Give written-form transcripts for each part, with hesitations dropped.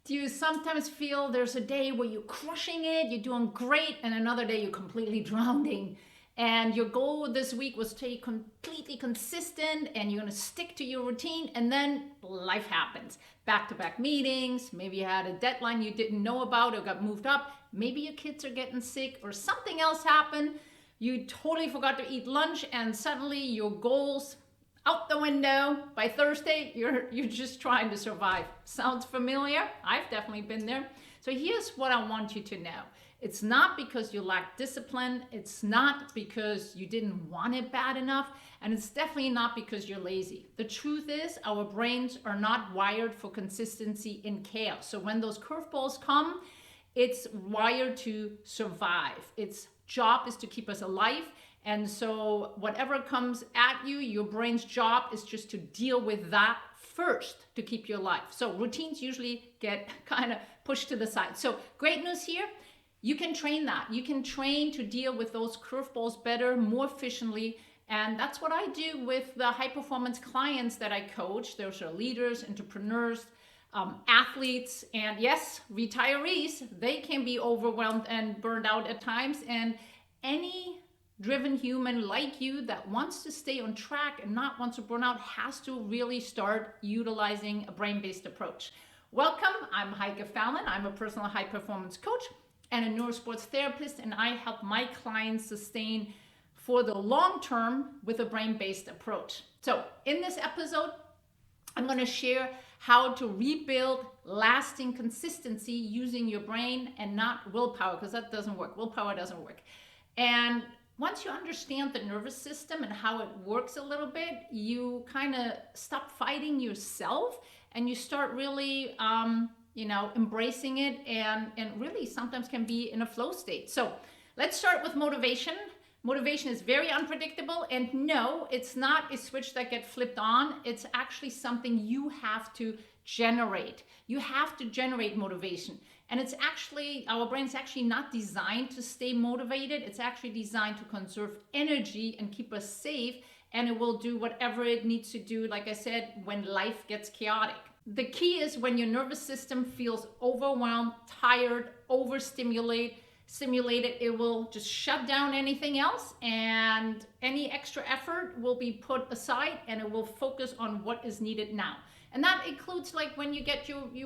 Do you sometimes feel there's a day where you're crushing it, you're doing great, and another day you're completely drowning? And your goal this week was to stay completely consistent and you're going to stick to your routine, and then life happens. Back to back meetings, maybe you had a deadline you didn't know about or got moved up, maybe your kids are getting sick or something else happened. You totally forgot to eat lunch, and suddenly your goals out the window. By Thursday, you're just trying to survive. Sounds familiar? I've definitely been there. So here's what I want you to know. It's not because you lack discipline. It's not because you didn't want it bad enough. And it's definitely not because you're lazy. The truth is, our brains are not wired for consistency in chaos. So when those curveballs come, it's wired to survive. Its job is to keep us alive. And so whatever comes at you, your brain's job is just to deal with that first to keep you alive. So routines usually get kind of pushed to the side. So great news here. You can train that. You can train to deal with those curveballs better, more efficiently. And that's what I do with the high performance clients that I coach. Those are leaders, entrepreneurs, athletes, and yes, retirees. They can be overwhelmed and burned out at times. And any driven human like you that wants to stay on track and not wants to burn out has to really start utilizing a brain-based approach. Welcome, I'm Heike Fallon. I'm a personal high performance coach and a neurosports therapist, and I help my clients sustain for the long term with a brain-based approach. So in this episode, I'm going to share how to rebuild lasting consistency using your brain and not willpower, because that doesn't work. Willpower doesn't work. And once you understand the nervous system and how it works a little bit, you kind of stop fighting yourself and you start really, embracing it and really sometimes can be in a flow state. So let's start with motivation. Motivation is very unpredictable, and no, it's not a switch that gets flipped on. It's actually something you have to generate. You have to generate motivation. And it's actually, our brain's actually not designed to stay motivated. It's actually designed to conserve energy and keep us safe. And it will do whatever it needs to do, like I said, when life gets chaotic. The key is when your nervous system feels overwhelmed, tired, overstimulated, it will just shut down anything else, and any extra effort will be put aside and it will focus on what is needed now. And that includes like when you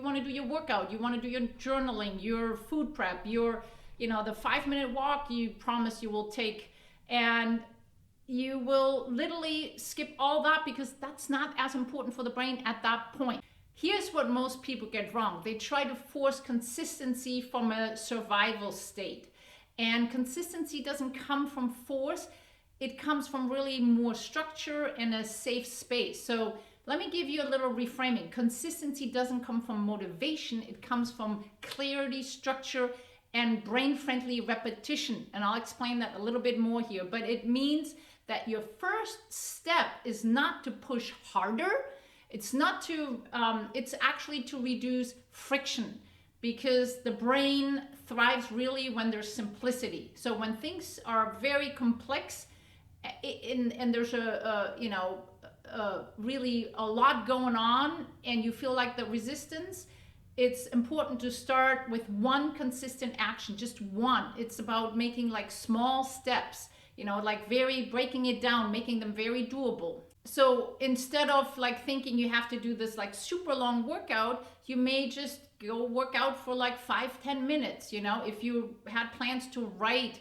want to do your workout, you want to do your journaling, your food prep, the 5-minute walk you promise you will take. And you will literally skip all that because that's not as important for the brain at that point. Here's what most people get wrong. They try to force consistency from a survival state. And consistency doesn't come from force. It comes from really more structure and a safe space. So let me give you a little reframing. Consistency doesn't come from motivation. It comes from clarity, structure, and brain-friendly repetition. And I'll explain that a little bit more here. But it means that your first step is not to push harder. It's actually to reduce friction, because the brain thrives really when there's simplicity. So when things are very complex and there's really a lot going on and you feel like the resistance, it's important to start with one consistent action, just one. It's about making like small steps, breaking it down, making them very doable. So instead of like thinking you have to do this like super long workout, you may just go work out for like 5-10 minutes. If you had plans to write,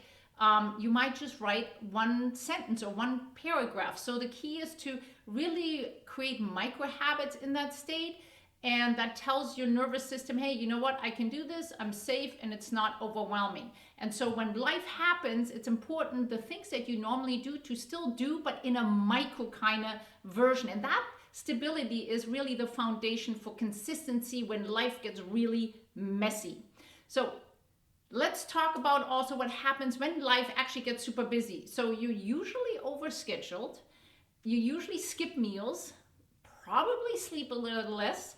you might just write one sentence or one paragraph. So the key is to really create micro habits in that state. And that tells your nervous system, hey, you know what? I can do this. I'm safe and it's not overwhelming. And so when life happens, it's important the things that you normally do to still do, but in a micro kind of version. And that stability is really the foundation for consistency when life gets really messy. So let's talk about also what happens when life actually gets super busy. So you're usually overscheduled. You usually skip meals, probably sleep a little less.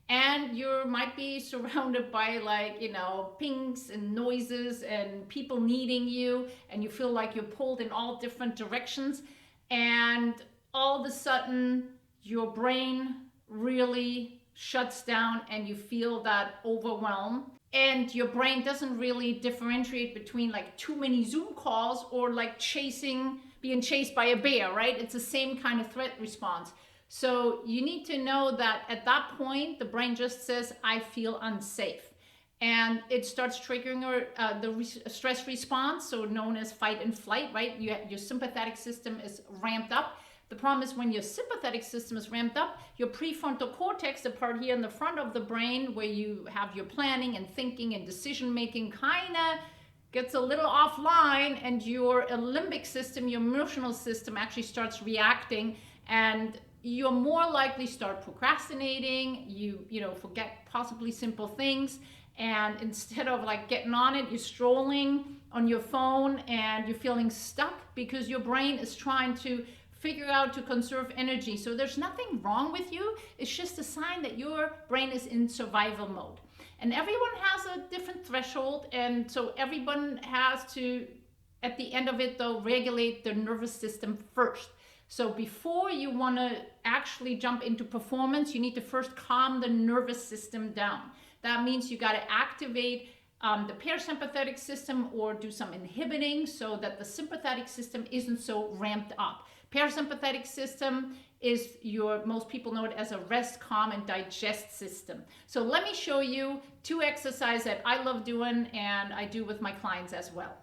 And you might be surrounded by pings and noises and people needing you, and you feel like you're pulled in all different directions. And all of a sudden, your brain really shuts down and you feel that overwhelm. And your brain doesn't really differentiate between like too many Zoom calls or like being chased by a bear, right? It's the same kind of threat response. So you need to know that at that point, the brain just says, I feel unsafe. And it starts triggering the stress response, so known as fight and flight, right? Your sympathetic system is ramped up. The problem is when your sympathetic system is ramped up, your prefrontal cortex, the part here in the front of the brain where you have your planning and thinking and decision making, kind of gets a little offline, and your limbic system, your emotional system, actually starts reacting, and you're more likely start procrastinating. You forget possibly simple things, and instead of like getting on it, you're strolling on your phone and you're feeling stuck because your brain is trying to figure out to conserve energy. So there's nothing wrong with you. It's just a sign that your brain is in survival mode. And everyone has a different threshold, and so everyone has to, at the end of it though, regulate their nervous system first. So before you want to actually jump into performance, you need to first calm the nervous system down. That means you got to activate the parasympathetic system or do some inhibiting so that the sympathetic system isn't so ramped up. Parasympathetic system is most people know it as a rest, calm, and digest system. So let me show you 2 exercises that I love doing and I do with my clients as well.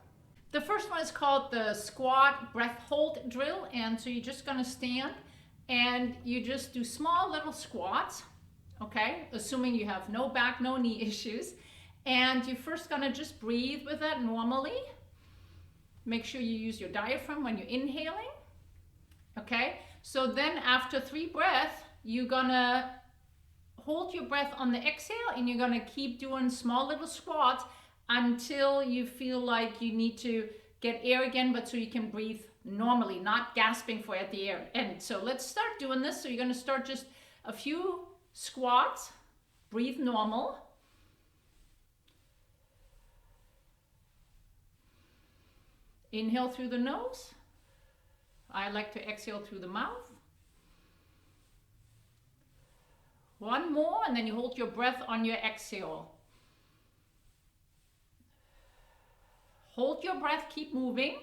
The first one is called the squat breath hold drill. And so you're just going to stand and you just do small little squats, okay? Assuming you have no back, no knee issues. And you're first going to just breathe with that normally. Make sure you use your diaphragm when you're inhaling, okay? So then after 3 breaths, you're going to hold your breath on the exhale and you're going to keep doing small little squats until you feel like you need to get air again, but so you can breathe normally, not gasping for at the end. So let's start doing this. So you're going to start just a few squats, breathe normal. Inhale through the nose. I like to exhale through the mouth. 1 more, and then you hold your breath on your exhale. Hold your breath, keep moving.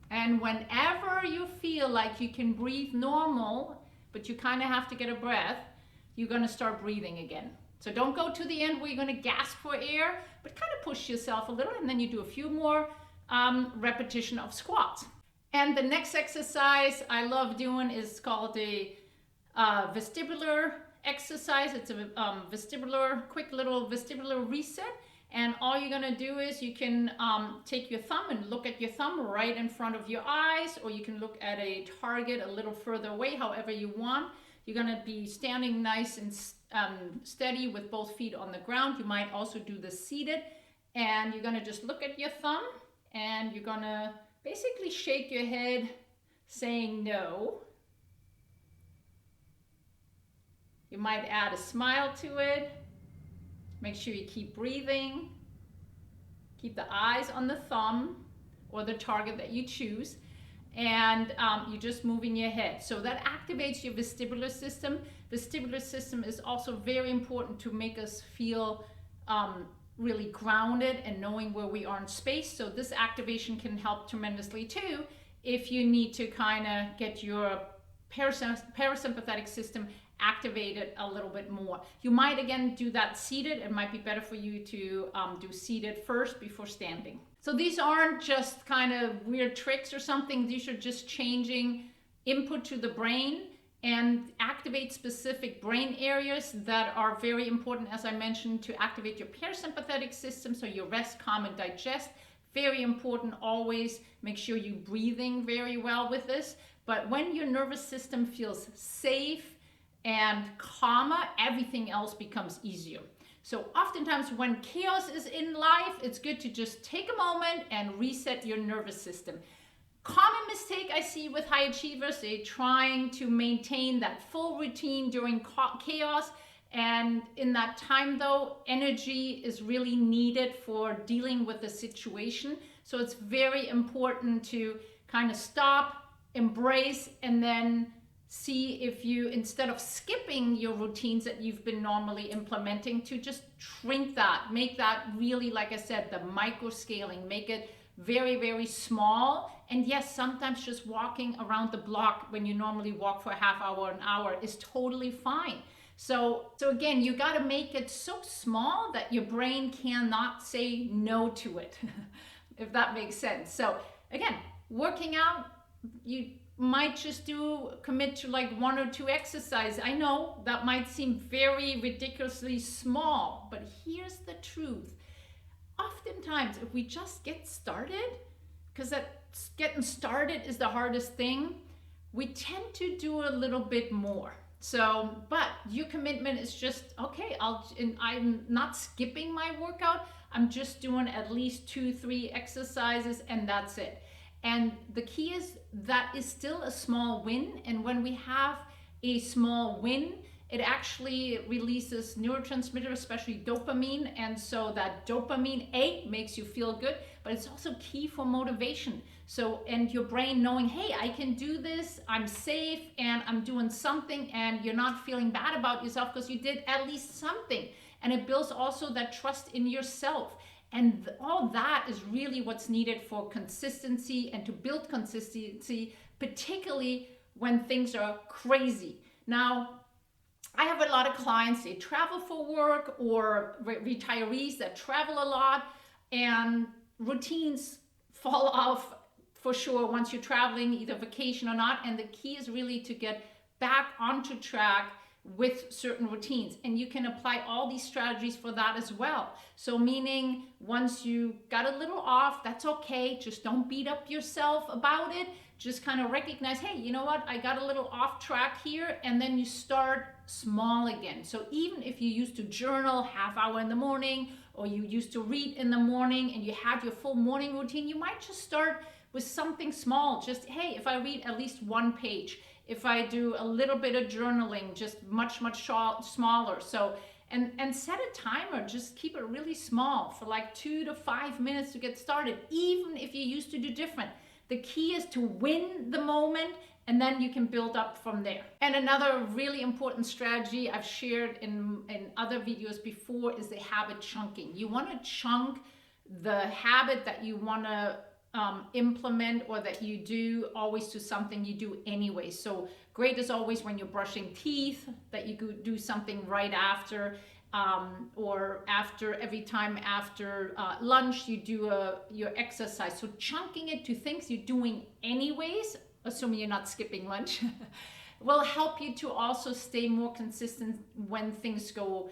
And whenever you feel like you can breathe normal, but you kind of have to get a breath, you're going to start breathing again. So don't go to the end where you're going to gasp for air, but kind of push yourself a little, and then you do a few more repetition of squats. And the next exercise I love doing is called a vestibular exercise. It's a quick little vestibular reset. And all you're gonna do is you can take your thumb and look at your thumb right in front of your eyes, or you can look at a target a little further away, however you want. You're gonna be standing nice and steady with both feet on the ground. You might also do the seated, and you're gonna just look at your thumb and you're gonna basically shake your head saying no. You might add a smile to it. Make sure you keep breathing. Keep the eyes on the thumb or the target that you choose. And you're just moving your head. So that activates your vestibular system. Vestibular system is also very important to make us feel really grounded and knowing where we are in space. So this activation can help tremendously too if you need to kind of get your parasympathetic system activated a little bit more. You might again do that seated. It might be better for you to do seated first before standing. So these aren't just kind of weird tricks or something. These are just changing input to the brain and activate specific brain areas that are very important, as I mentioned, to activate your parasympathetic system, so your rest, calm, and digest. Very important, always make sure you're breathing very well with this. But when your nervous system feels safe and calmer, everything else becomes easier. So oftentimes when chaos is in life, it's good to just take a moment and reset your nervous system. Common mistake I see with high achievers, they're trying to maintain that full routine during chaos, And in that time, though, energy is really needed for dealing with the situation. So it's very important to kind of stop, embrace, and then see if you, instead of skipping your routines that you've been normally implementing, to just shrink that, make that really, like I said, the micro scaling, make it very, very small. And yes, sometimes just walking around the block when you normally walk for a half hour, an hour, is totally fine. So again, you got to make it so small that your brain cannot say no to it, if that makes sense. So again, working out, you might just commit to like 1 or 2 exercises. I know that might seem very ridiculously small, but here's the truth. Oftentimes, if we just get started, because that getting started is the hardest thing, we tend to do a little bit more. So, but your commitment is just, okay, I'm not skipping my workout. I'm just doing at least 2-3 exercises, and that's it. And the key is that is still a small win. And when we have a small win, it actually releases neurotransmitters, especially dopamine. And so that dopamine, makes you feel good, but it's also key for motivation. So, and your brain knowing, hey, I can do this, I'm safe, and I'm doing something, and you're not feeling bad about yourself because you did at least something. And it builds also that trust in yourself. And all that is really what's needed for consistency and to build consistency, particularly when things are crazy. Now, I have a lot of clients, they travel for work, or retirees that travel a lot, and routines fall off for sure once you're traveling, either vacation or not. And the key is really to get back onto track with certain routines. And you can apply all these strategies for that as well. So meaning once you got a little off, that's okay. Just don't beat up yourself about it. Just kind of recognize, hey, you know what? I got a little off track here. And then you start small again. So even if you used to journal half hour in the morning, or you used to read in the morning and you have your full morning routine, you might just start with something small. Just, hey, if I read at least 1 page, if I do a little bit of journaling, just much smaller. So, and set a timer, just keep it really small for like 2 to 5 minutes to get started, even if you used to do different. The key is to win the moment, and then you can build up from there. And another really important strategy I've shared in other videos before is the habit chunking. You want to chunk the habit that you want to implement, or that you do always, to something you do anyway. So great is always when you're brushing teeth, that you could do something right after, or after, every time after lunch you do your exercise. So chunking it to things you're doing anyways, assuming you're not skipping lunch, will help you to also stay more consistent when things go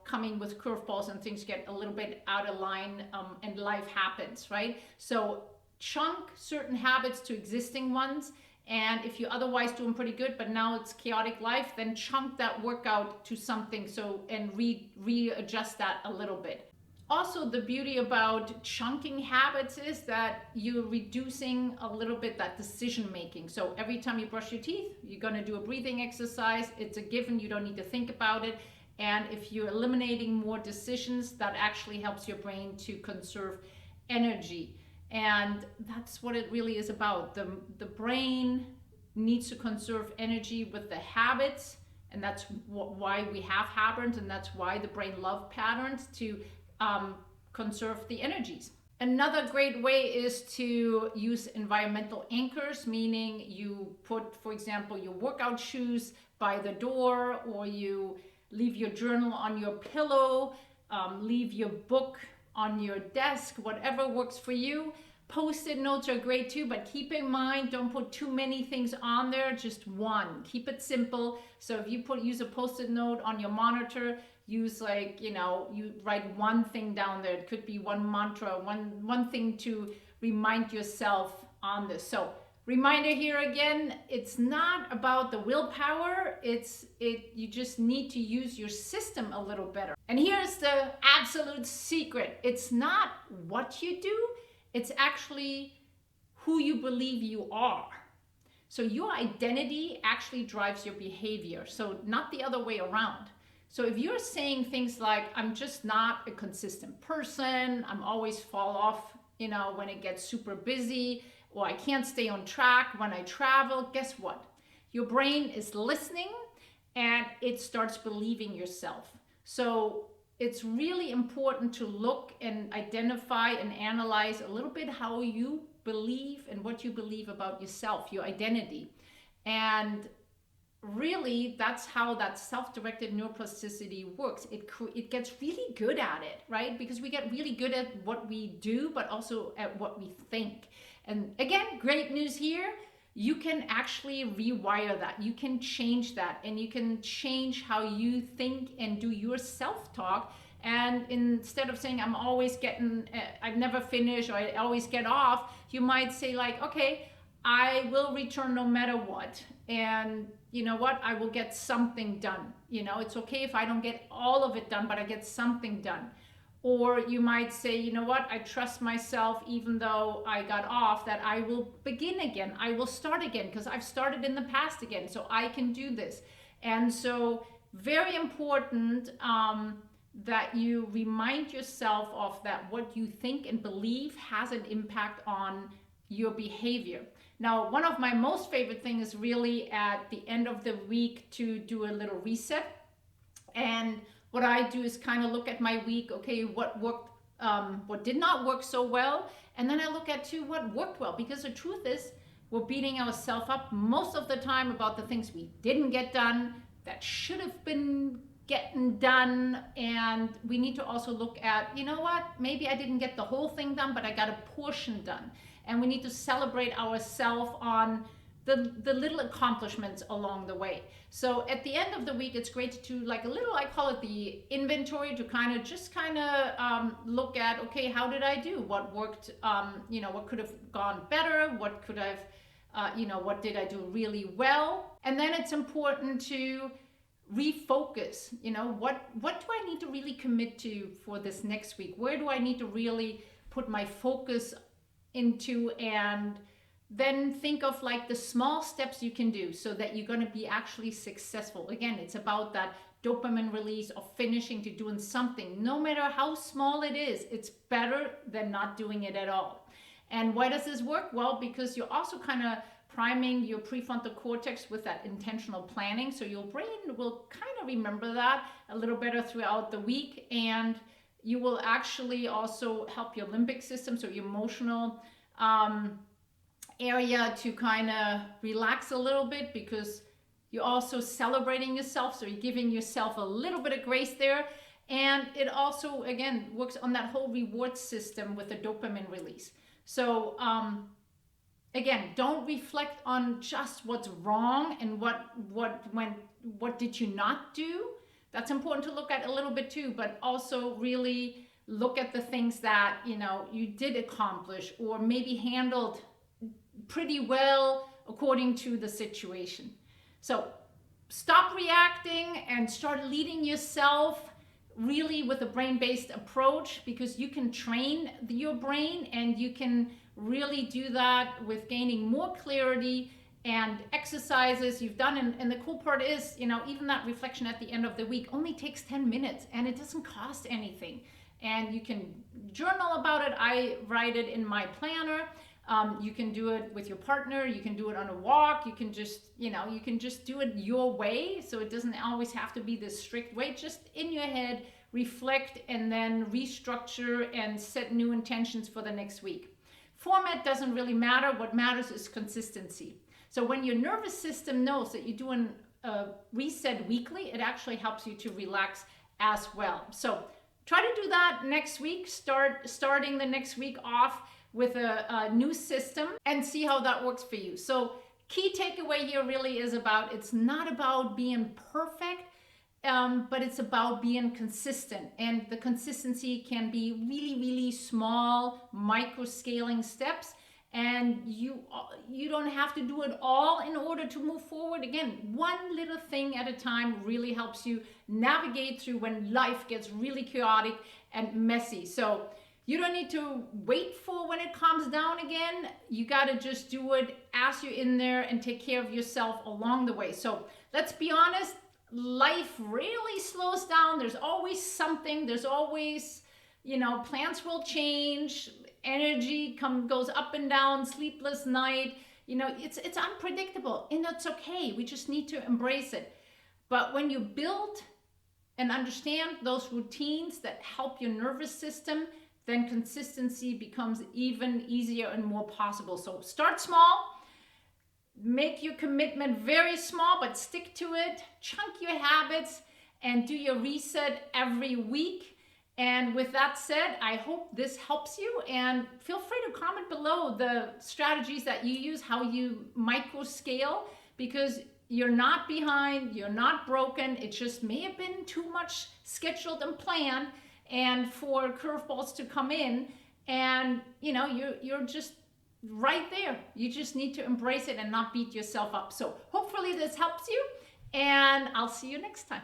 coming with curveballs and things get a little bit out of line, and life happens, right? So chunk certain habits to existing ones. And if you're otherwise doing pretty good, but now it's chaotic life, then chunk that workout to something. So, and readjust that a little bit. Also, the beauty about chunking habits is that you're reducing a little bit that decision making. So every time you brush your teeth, you're going to do a breathing exercise. It's a given. You don't need to think about it. And if you're eliminating more decisions, that actually helps your brain to conserve energy. And that's what it really is about. The brain needs to conserve energy with the habits. And that's why we have habits. And that's why the brain loves patterns, to conserve the energies. Another great way is to use environmental anchors, meaning you put, for example, your workout shoes by the door, or you leave your journal on your pillow, leave your book on your desk, whatever works for you. Post-it notes are great too, but keep in mind, don't put too many things on there, just one. Keep it simple. So if you use a Post-it note on your monitor, use you write one thing down there. It could be one mantra, one thing to remind yourself on this. So reminder here again, it's not about the willpower, you just need to use your system a little better. And here's the absolute secret. It's not what you do, it's actually who you believe you are. So your identity actually drives your behavior. So not the other way around. So if you're saying things like, I'm just not a consistent person, I'm always fall off, when it gets super busy, or I can't stay on track when I travel, guess what? Your brain is listening and it starts believing yourself. So it's really important to look and identify and analyze a little bit how you believe and what you believe about yourself, your identity. And really, that's how that self-directed neuroplasticity works. It gets really good at it, right? Because we get really good at what we do, but also at what we think. And again, great news here. You can actually rewire that. You can change that, and you can change how you think and do your self-talk. And instead of saying, I've never finished, or I always get off, you might say like, okay, I will return no matter what. And you know what? I will get something done. It's okay if I don't get all of it done, but I get something done. Or you might say, you know what? I trust myself, even though I got off, that I will begin again. I will start again because I've started in the past again. So I can do this. And so very important that you remind yourself of that what you think and believe has an impact on your behavior. Now, one of my most favorite things is really at the end of the week to do a little reset. And what I do is kind of look at my week, okay, what worked, what did not work so well. And then I look at too what worked well, because the truth is we're beating ourselves up most of the time about the things we didn't get done that should have been getting done. And we need to also look at, you know what, maybe I didn't get the whole thing done, but I got a portion done. And we need to celebrate ourselves on the little accomplishments along the way. So at the end of the week, it's great to do like a little, I call it the inventory, to kind of look at, okay, how did I do? What worked? What could have gone better? What could have, what did I do really well? And then it's important to refocus. What do I need to really commit to for this next week? Where do I need to really put my focus into? And then think of like the small steps you can do so that you're going to be actually successful. Again, it's about that dopamine release of finishing, to doing something. No matter how small it is, it's better than not doing it at all. And why does this work? Well, because you're also kind of priming your prefrontal cortex with that intentional planning. So your brain will kind of remember that a little better throughout the week. And you will actually also help your limbic system, so your emotional area, to kind of relax a little bit, because you're also celebrating yourself. So you're giving yourself a little bit of grace there. And it also, again, works on that whole reward system with the dopamine release. So again, don't reflect on just what's wrong and what did you not do. That's important to look at a little bit too, but also really look at the things that you did accomplish, or maybe handled pretty well according to the situation. So stop reacting and start leading yourself really with a brain-based approach, because you can train your brain, and you can really do that with gaining more clarity and exercises you've done. And the cool part is, even that reflection at the end of the week only takes 10 minutes and it doesn't cost anything. And you can journal about it. I write it in my planner. You can do it with your partner. You can do it on a walk. You can just, you can just do it your way. So it doesn't always have to be this strict way. Just in your head, reflect, and then restructure and set new intentions for the next week. Format doesn't really matter. What matters is consistency. So when your nervous system knows that you're doing a reset weekly, it actually helps you to relax as well. So try to do that next week. Starting the next week off with a new system, and see how that works for you. So key takeaway here really is about, it's not about being perfect, but it's about being consistent. And the consistency can be really, really small, micro scaling steps. And you don't have to do it all in order to move forward. Again, one little thing at a time really helps you navigate through when life gets really chaotic and messy. So You don't need to wait for when it calms down again. You got to just do it as you're in there and take care of yourself along the way. So let's be honest, life really slows down. There's always something. There's always, plans will change. Energy goes up and down, sleepless night. It's unpredictable, and that's okay. We just need to embrace it. But when you build and understand those routines that help your nervous system, then consistency becomes even easier and more possible. So start small, make your commitment very small, but stick to it, chunk your habits, and do your reset every week. And with that said, I hope this helps you, and feel free to comment below the strategies that you use, how you micro scale, because you're not behind, you're not broken. It just may have been too much scheduled and planned, and for curveballs to come in, and you're just right there. You just need to embrace it and not beat yourself up. So hopefully this helps you, and I'll see you next time.